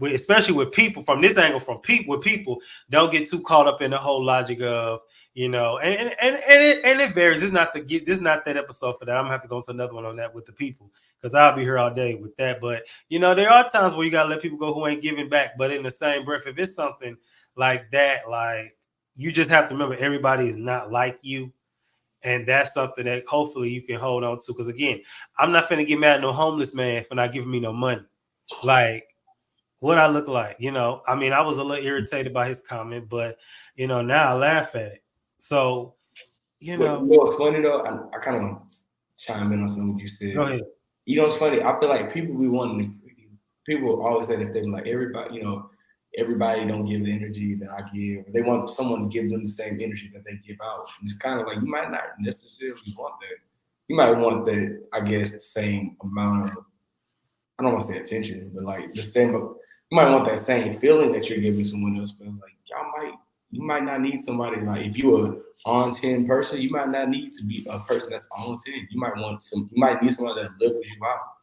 especially with people from this angle, with people, don't get too caught up in the whole logic of, and it varies. This is not that episode for that. I'm gonna have to go to another one on that with the people, because I'll be here all day with that. But there are times where you gotta let people go who ain't giving back. But in the same breath, if it's something like that, like, you just have to remember everybody is not like you. And that's something that hopefully you can hold on to. Because again, I'm not finna get mad at no homeless man for not giving me no money. Like, what I look like, I mean, I was a little irritated by his comment, but now I laugh at it. So, what's funny though, I kind of want to chime in on something you said. Go ahead. It's funny. I feel like people always say this statement like everybody don't give the energy that I give. They want someone to give them the same energy that they give out. And it's kind of like, you might not necessarily want that. You might want that, I guess, the same amount of, I don't want to say attention, but like the same. You might want that same feeling that you're giving someone else. But like, you might not need somebody like, if you're an on 10 person, you might not need to be a person that's on 10. You might need somebody that levels you out.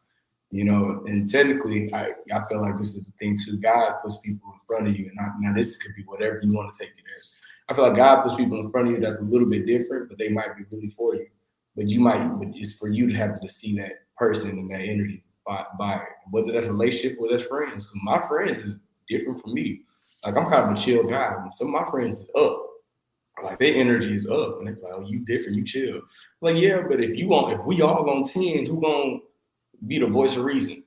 And technically, I feel like this is the thing too. God puts people in front of you, and now this could be whatever you want to take it as. I feel like God puts people in front of you that's a little bit different, but they might be really for you. But it's for you to have to see that person and that energy by whether that's relationship or that's friends. Because my friends is different from me. Like, I'm kind of a chill guy. Some of my friends is up. Like, their energy is up, and they're like, "Oh, you different, you chill." Like, yeah, but if we all on 10, who gonna be the voice of reason?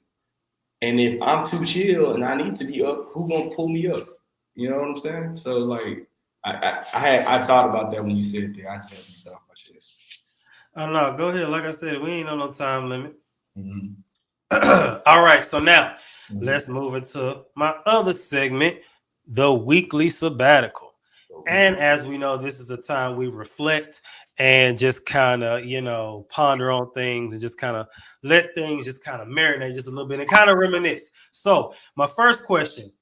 And if I'm too chill and I need to be up, who gonna pull me up? You know what I'm saying? So like, I thought about that when you said that. I just had to talk about this. I don't know. Go ahead. Like I said, we ain't on no time limit. Mm-hmm. All right. So now let's move into my other segment, the weekly sabbatical. And as we know, this is a time we reflect and just kind of, ponder on things and just kind of let things just kind of marinate just a little bit and kind of reminisce. So my first question,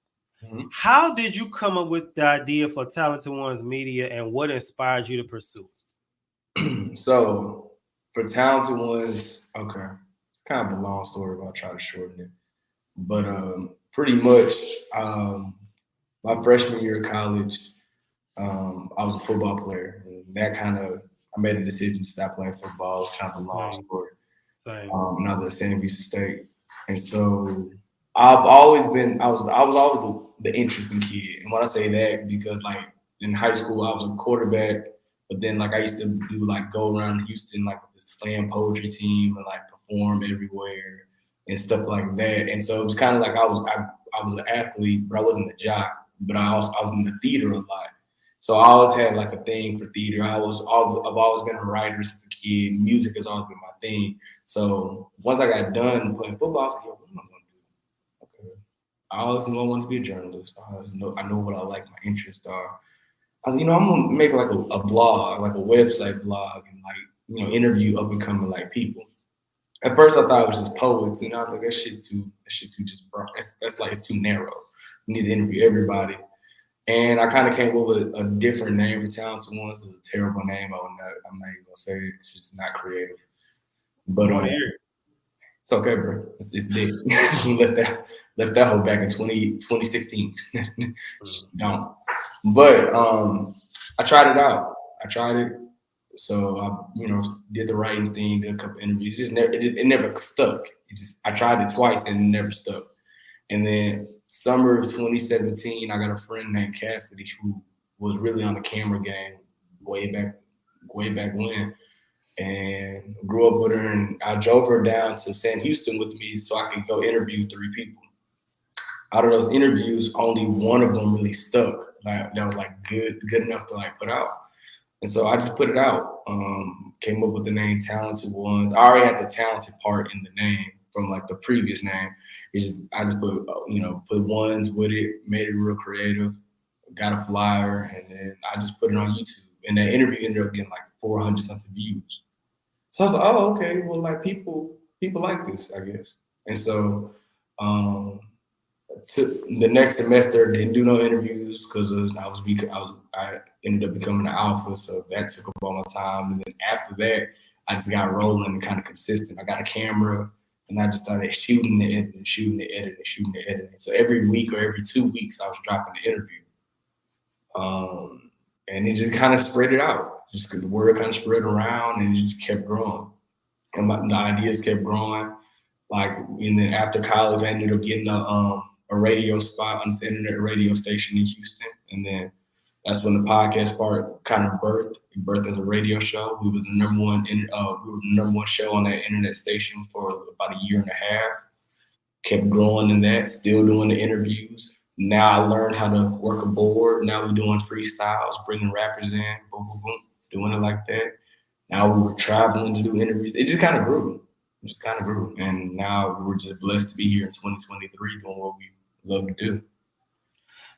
how did you come up with the idea for Talented Ones Media, and what inspired you to pursue it? So for Talented Ones, okay, it's kind of a long story, but I'll try to shorten it. But pretty much my freshman year of college, I was a football player, and that I made a decision to stop playing football. It's kind of a long story. And I was at San Diego State, and so I was always the interesting kid. And when I say that, because like in high school I was a quarterback, but then like I used to do like go around Houston like with the slam poetry team and like perform everywhere and stuff like that. And so it was kind of like I was an athlete, but I wasn't a jock. But I was in the theater a lot. So I always had like a thing for theater. I've always been a writer since a kid. Music has always been my thing. So once I got done playing football, I was like, yo, what am I going to do? Okay. I always knew I wanted to be a journalist. I know what I like, my interests are. I was, I'm going to make like a blog, like a website blog, and like, interview up and coming like people. At first I thought it was just poets, and I was like, that shit too just broad. That's like, it's too narrow. You need to interview everybody. And I kind of came up with a different name for Talented Ones. It was a terrible name. I'm not even gonna say it. It's just not creative. But it's okay, bro. It's dead. left that whole back in 2016. Don't. But I tried it out. So I, did the writing thing, did a couple interviews. It never stuck. I tried it twice and it never stuck. And then summer of 2017, I got a friend named Cassidy who was really on the camera game way back when, and grew up with her. And I drove her down to San Houston with me so I could go interview 3 people. Out of those interviews, only one of them really stuck. That was like good enough to like put out. And so I just put it out. Came up with the name Talented Ones. I already had the talented part in the name from like the previous name. I just put ones with it, made it real creative, got a flyer, and then I just put it on YouTube. And that interview ended up getting like 400 something views. So I was like, oh, okay, well, like people like this, I guess. And so the next semester didn't do no interviews because I ended up becoming an alpha, so that took up all my time. And then after that, I just got rolling and kind of consistent. I got a camera, And I just started shooting the editing, shooting the editing, shooting the editing. So every week or every 2 weeks, I was dropping the interview. And it just kind of spread it out. Just the word kind of spread around and it just kept growing. And the ideas kept growing. Like, and then after college, I ended up getting a radio spot on this internet radio station in Houston. And then that's when the podcast part kind of birthed. It birthed as a radio show. We were the number one show on that internet station for about a year and a half. Kept growing in that, still doing the interviews. Now I learned how to work a board. Now we're doing freestyles, bringing rappers in, boom, boom, boom, doing it like that. Now we were traveling to do interviews. It just kind of grew. It just kind of grew. And now we're just blessed to be here in 2023 doing what we love to do.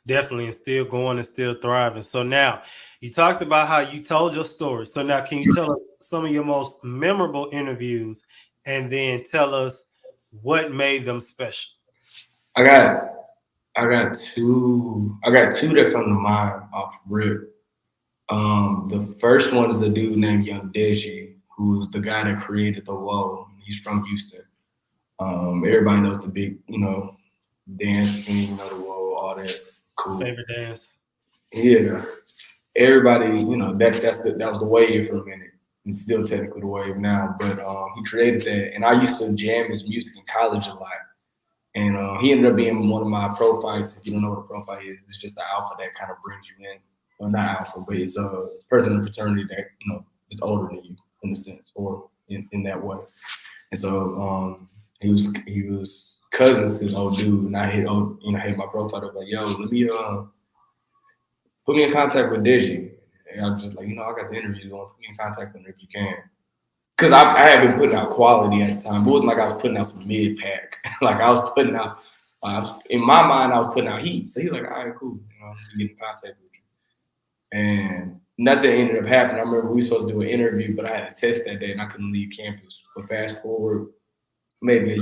Definitely, and still going and still thriving. So now, you talked about how you told your story. So now, can you tell us some of your most memorable interviews, and then tell us what made them special? I got two that come to mind off rip. The first one is a dude named Young Deji, who's the guy that created the Whoa. He's from Houston. Everybody knows the big, dance thing, the Whoa, all that. Cool. Favorite dance? Yeah. Everybody, that was the wave for a minute. And still technically the wave now. But he created that. And I used to jam his music in college a lot. And he ended up being one of my pro fights. If you don't know what a pro fight is, it's just the alpha that kind of brings you in. Well, not alpha, but it's a person in fraternity that, is older than you in a sense, or in that way. And so he was cousins to this old dude, and I hit my profile up like, yo, let me put me in contact with Deji. And I was just like, I got the interviews going, put me in contact with him if you can. Because I had been putting out quality at the time. It wasn't like I was putting out some mid pack. Like I was putting out, in my mind, I was putting out heat. So he's like, all right, cool. Get in contact with you. And nothing ended up happening. I remember we were supposed to do an interview, but I had a test that day and I couldn't leave campus. But fast forward, maybe a year